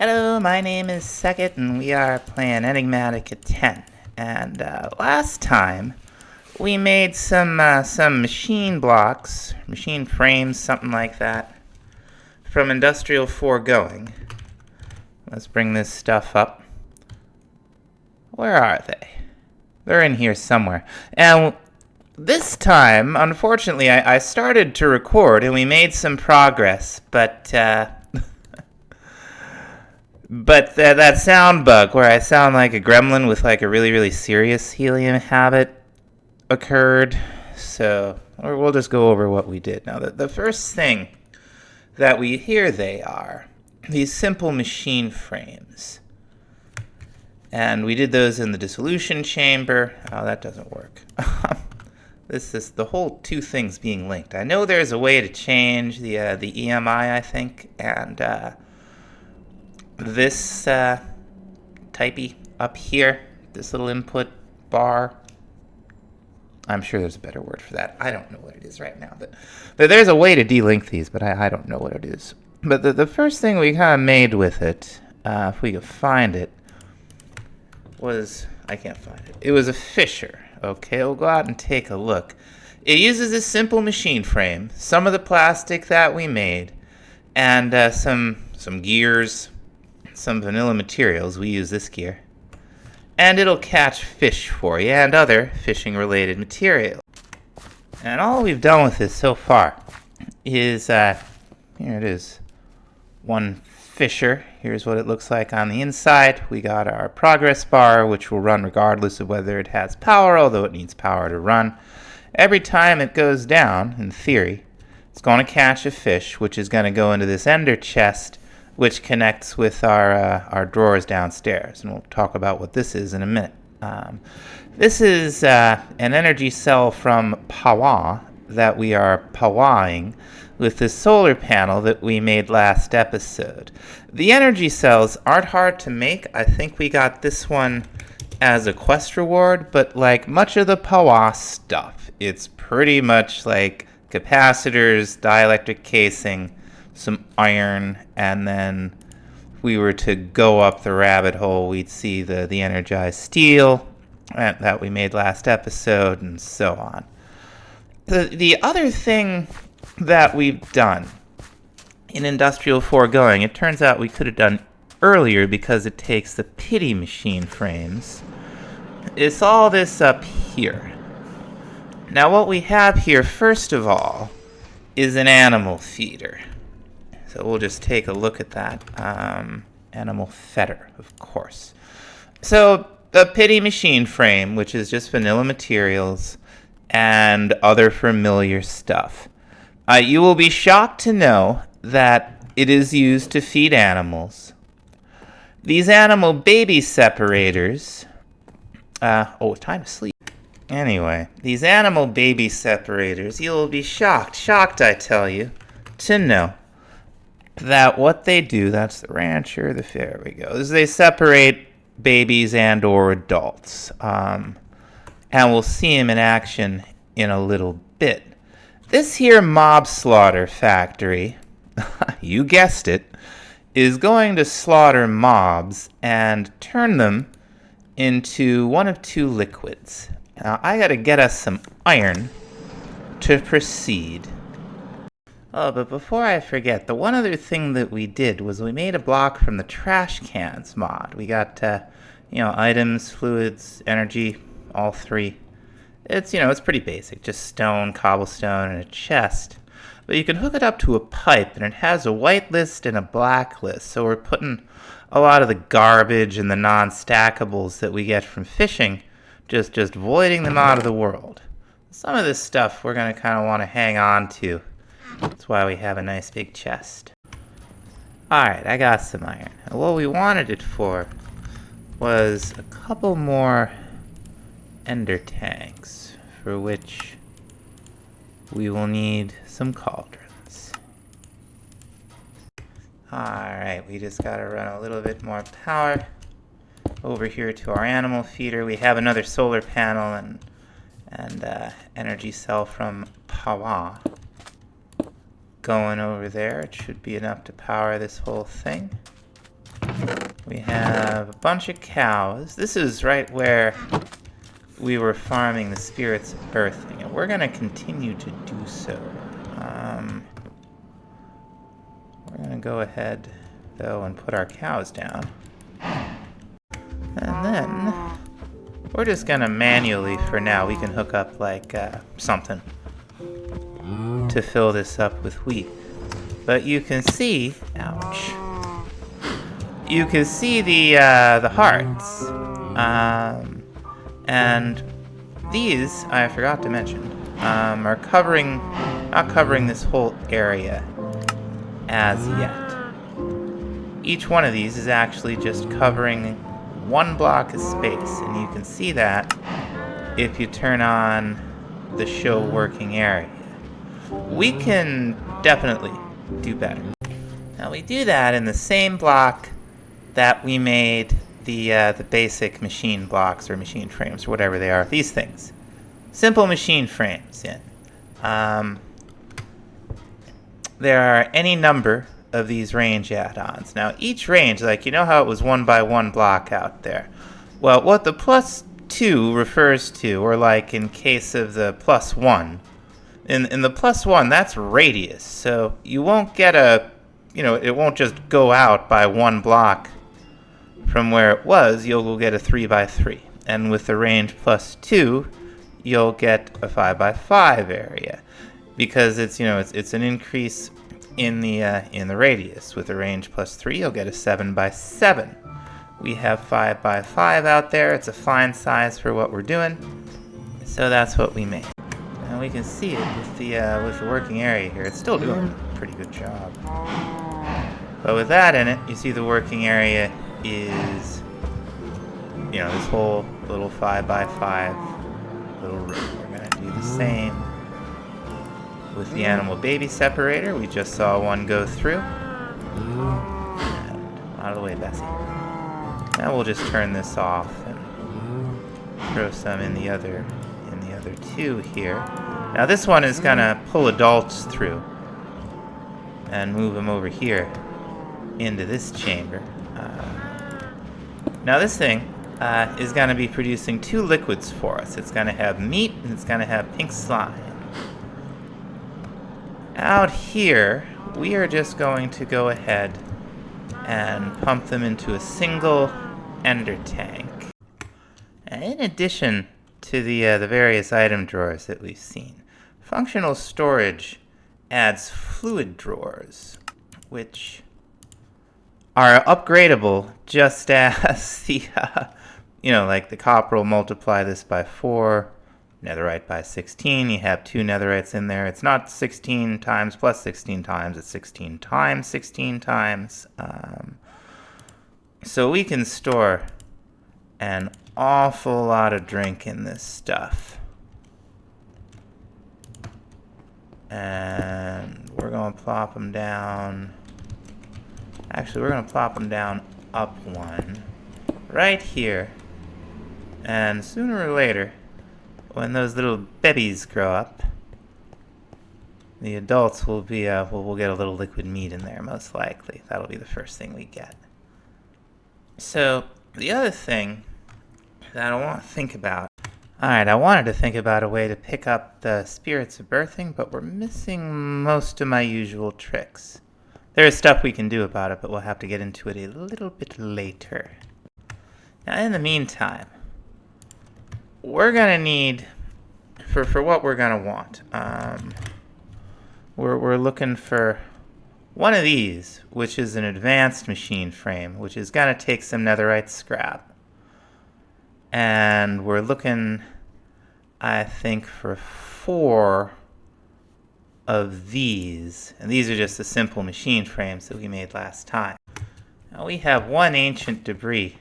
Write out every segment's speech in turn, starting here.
Hello, my name is Second, and we are playing Enigmatica 10. And last time, we made some machine blocks, machine frames, something like that, from Industrial Foregoing. Let's bring this stuff up. Where are they? They're in here somewhere. And this time, unfortunately, I started to record, and we made some progress, but that sound bug where I sound like a gremlin with like a really, really serious helium habit occurred. So we'll just go over what we did. Now, the first thing that we hear they are these simple machine frames. And we did those in the dissolution chamber. Oh, that doesn't work. This is the whole two things being linked. I know there's a way to change the EMI, I think, and this typey up here, this little input bar. I'm sure there's a better word for that. I don't know what it is right now, but there's a way to delink these, but I don't know what it is. But the first thing we kind of made with it, if we could find it, was, I can't find it. It was a fisher. Okay, we'll go out and take a look. It uses this simple machine frame, some of the plastic that we made, and some gears, some vanilla materials. We use this gear. And it'll catch fish for you and other fishing related material. And all we've done with this so far is, here it is, one fisher. Here's what it looks like on the inside. We got our progress bar, which will run regardless of whether it has power, although it needs power to run. Every time it goes down, in theory, it's going to catch a fish, which is going to go into this ender chest, which connects with our drawers downstairs. And we'll talk about what this is in a minute. This is an energy cell from Bast-Ra that we are powering with this solar panel that we made last episode. The energy cells aren't hard to make. I think we got this one as a quest reward, but like much of the Bast-Ra stuff, it's pretty much like capacitors, dielectric casing, some iron, and then if we were to go up the rabbit hole, we'd see the energized steel that we made last episode, and so on. The other thing that we've done in Industrial Foregoing, it turns out we could have done earlier because it takes the pity machine frames. It's all this up here. Now what we have here, first of all, is an animal feeder. So we'll just take a look at that. Animal feeder, of course. So the pity machine frame, which is just vanilla materials and other familiar stuff. You will be shocked to know that it is used to feed animals. These animal baby separators... time to sleep. Anyway, these animal baby separators, you will be shocked I tell you, to know that what they do, that's the rancher, there we go, is they separate babies and or adults. And we'll see them in action in a little bit. This here mob slaughter factory, you guessed it, is going to slaughter mobs and turn them into one of two liquids. Now, I gotta get us some iron to proceed. Oh, but before I forget, the one other thing that we did was we made a block from the trash cans mod. We got, items, fluids, energy, all three. It's, it's pretty basic, just stone, cobblestone, and a chest. But you can hook it up to a pipe, and it has a white list and a black list. So we're putting a lot of the garbage and the non-stackables that we get from fishing, just voiding them out of the world. Some of this stuff we're going to kind of want to hang on to. That's why we have a nice big chest. Alright, I got some iron. And what we wanted it for was a couple more ender tanks, for which we will need some cauldrons. Alright, we just gotta run a little bit more power over here to our animal feeder. We have another solar panel and energy cell from Bast-Ra going over there. It should be enough to power this whole thing. We have a bunch of cows. This is right where we were farming the spirits of birthing, and we're going to continue to do so. We're going to go ahead, though, and put our cows down. And then we're just going to manually, for now, we can hook up like something to fill this up with wheat. But you can see, ouch. You can see the hearts, and these, I forgot to mention, are not covering this whole area as yet. Each one of these is actually just covering one block of space, and you can see that if you turn on the show working area. We can definitely do better. Now we do that in the same block that we made the basic machine blocks or machine frames or whatever they are. These things, simple machine frames. In there are any number of these range add-ons. Now each range, like you know how it was 1 by 1 block out there. Well, what the +2 refers to, or like in case of the +1, in the +1 that's radius. So you won't get it won't just go out by 1 block from where it was. You'll get a 3 by 3, and with the range +2, you'll get a 5 by 5 area, because it's an increase in the radius. With the range +3, you'll get a 7 by 7. We have 5 by 5 out there. It's a fine size for what we're doing, so that's what we made. And we can see it with the working area here. It's still doing a pretty good job. But with that in it, you see the working area is, this whole little 5 by 5 little room. We're going to do the same with the animal baby separator. We just saw one go through. And out of the way, Bessie. Now we'll just turn this off and throw some in the other two here. Now this one is going to pull adults through and move them over here into this chamber. Now this thing is going to be producing 2 liquids for us. It's going to have meat and it's going to have pink slime. Out here, we are just going to go ahead and pump them into a single ender tank. And in addition to the various item drawers that we've seen, functional storage adds fluid drawers, which are upgradable just as the, like the copper will multiply this by 4, netherite by 16. You have 2 netherites in there. It's not 16 times plus 16 times. It's 16 times 16 times. So we can store an awful lot of drink in this stuff. And we're going to plop them down. Actually, we're going to plop them down up one right here. And sooner or later, when those little babies grow up, the adults will be, we'll get a little liquid meat in there, most likely. That'll be the first thing we get. So, the other thing that I want to think about. Alright, I wanted to think about a way to pick up the spirits of birthing, but we're missing most of my usual tricks. There is stuff we can do about it, but we'll have to get into it a little bit later. Now, in the meantime, we're going to need, for what we're going to want, we're looking for one of these, which is an advanced machine frame, which is going to take some netherite scrap. And we're looking, I think, for 4 of these. And these are just the simple machine frames that we made last time. Now we have 1 ancient debris,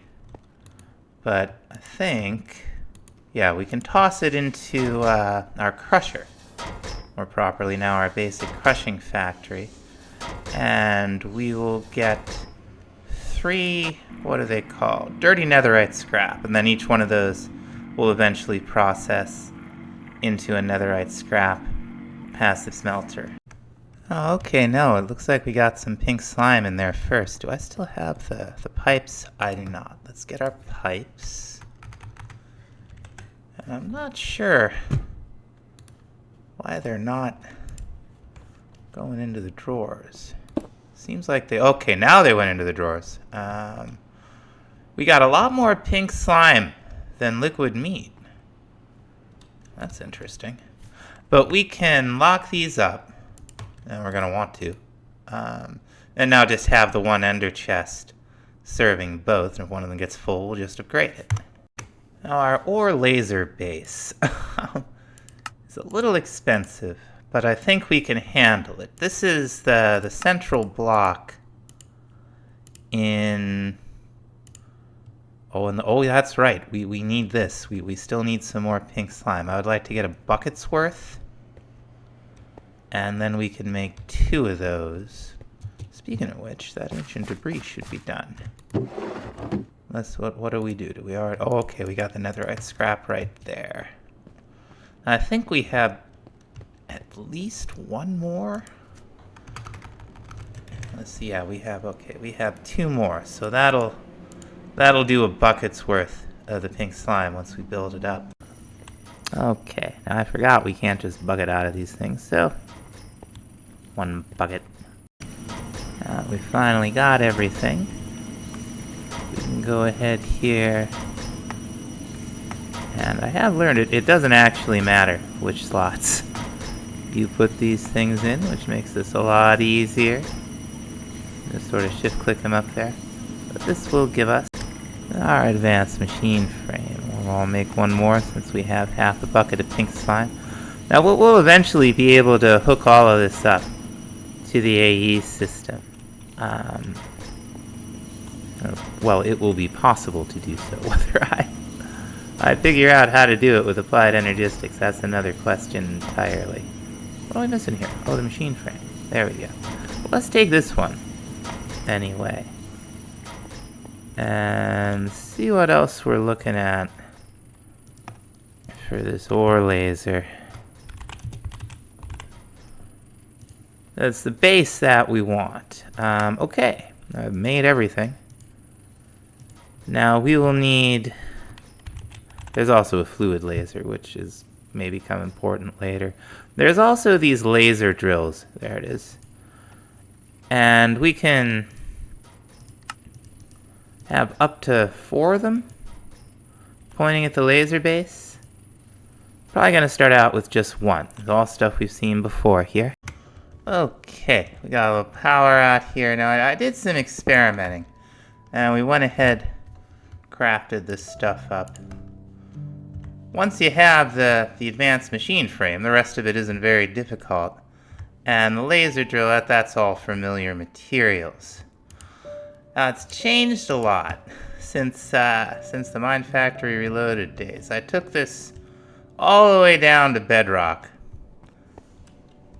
but I think, yeah, we can toss it into our crusher, more properly now our basic crushing factory, and we will get 3, what are they called? Dirty netherite scrap, and then each one of those will eventually process into a netherite scrap passive smelter. Oh, okay, no, it looks like we got some pink slime in there first. Do I still have the pipes? I do not. Let's get our pipes. And I'm not sure why they're not going into the drawers. Seems like they... Okay, now they went into the drawers. We got a lot more pink slime than liquid meat. That's interesting. But we can lock these up. And we're going to want to. And now just have the one ender chest serving both. And if one of them gets full, we'll just upgrade it. Now our ore laser base is a little expensive, but I think we can handle it. This is the central block in... Oh, that's right. We need this. We still need some more pink slime. I would like to get a bucket's worth. And then we can make 2 of those. Speaking of which, that ancient debris should be done. What do we do? Do we already... Oh, okay, we got the netherite scrap right there. I think we have at least 1 more. Let's see, yeah, we have 2 more. So that'll do a bucket's worth of the pink slime once we build it up. Okay, now I forgot we can't just bucket out of these things, so 1 bucket. Now we finally got everything. We can go ahead here. And I have learned it doesn't actually matter which slots you put these things in, which makes this a lot easier. Just sort of shift click them up there. But this will give us our advanced machine frame. We'll make 1 more since we have half a bucket of pink slime. Now we'll eventually be able to hook all of this up to the AE system. Well, it will be possible to do so. Whether I figure out how to do it with applied energistics, that's another question entirely. What am I missing here? Oh, the machine frame. There we go. Well, let's take this one anyway. And see what else we're looking at for this ore laser. That's the base that we want. Okay, I've made everything. Now we will need... There's also a fluid laser, which is may become important later. There's also these laser drills. There it is. And we can have up to 4 of them pointing at the laser base. Probably going to start out with just 1. It's all stuff we've seen before here. Okay, we got a little power out here. Now I did some experimenting, and we went ahead, crafted this stuff up. Once you have the advanced machine frame, the rest of it isn't very difficult. And the laser drill, that's all familiar materials. Now it's changed a lot since the Mine Factory Reloaded days. I took this all the way down to bedrock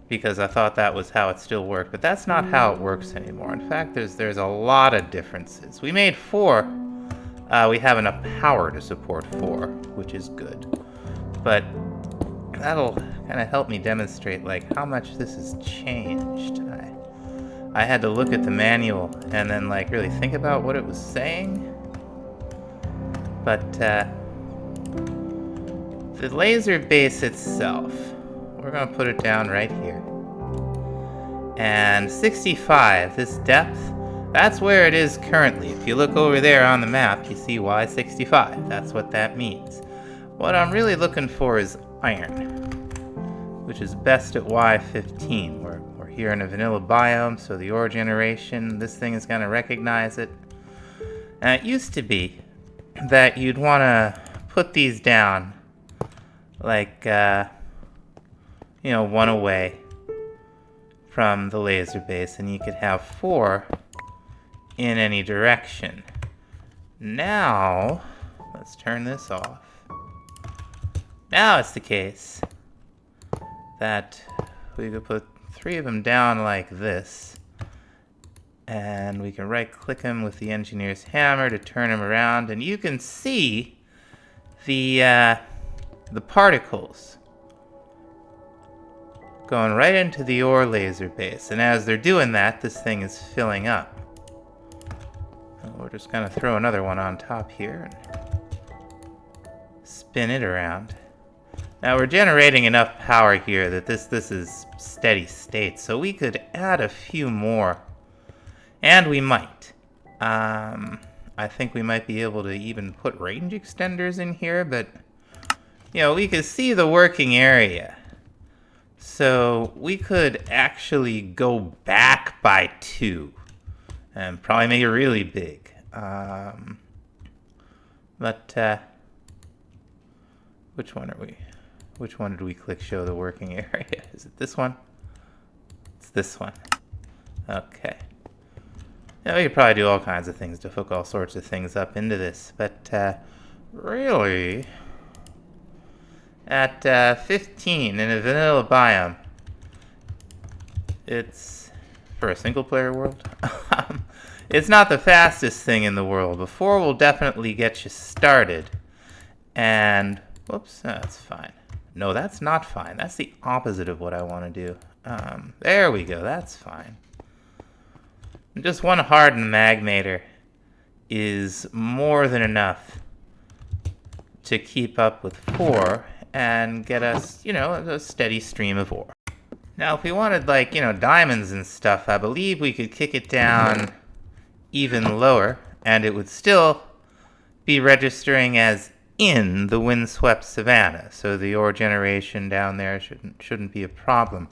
because I thought that was how it still worked, but that's not how it works anymore. In fact, there's a lot of differences. We made 4. We have enough power to support 4, which is good. But that'll kind of help me demonstrate like how much this has changed. I had to look at the manual and then like really think about what it was saying. But the laser base itself, we're going to put it down right here. And 65, this depth, that's where it is currently. If you look over there on the map, you see Y65. That's what that means. What I'm really looking for is iron, which is best at Y15. We're here in a vanilla biome, so the ore generation, this thing is going to recognize it. And it used to be that you'd want to put these down like, 1 away from the laser base, and you could have 4 in any direction. Now, let's turn this off. Now it's the case that we could put 3 of them down like this, and we can right click them with the engineer's hammer to turn them around, and you can see the particles going right into the ore laser base. And as they're doing that, this thing is filling up. We're just going to throw another one on top here and spin it around. Now we're generating enough power here that this is steady state, so we could add a few more. And we might. I think we might be able to even put range extenders in here, but you know, we could see the working area. So we could actually go back by 2 and probably make it really big. Which one are we? Which one did we click show the working area? Is it this one? It's this one. Okay. Yeah, we could probably do all kinds of things to hook all sorts of things up into this, but really, at 15 in a vanilla biome, it's, for a single-player world, it's not the fastest thing in the world, but 4 will definitely get you started. And, whoops, that's fine. No, that's not fine. That's the opposite of what I want to do. There we go, that's fine. Just one hardened magmator is more than enough to keep up with 4 and get us, you know, a steady stream of ore. Now, if we wanted, like, you know, diamonds and stuff, I believe we could kick it down even lower, and it would still be registering as in the windswept savanna, so the ore generation down there shouldn't be a problem.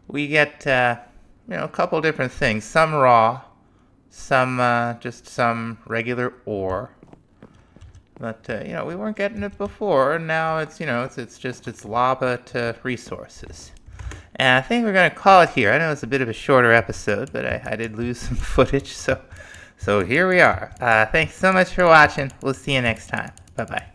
We get, you know, a couple different things. Some raw, some just some regular ore. But you know, we weren't getting it before, and now it's, you know, it's lava to resources. And I think we're gonna call it here. I know it's a bit of a shorter episode, but I did lose some footage, so here we are. Thanks so much for watching. We'll see you next time. Bye bye.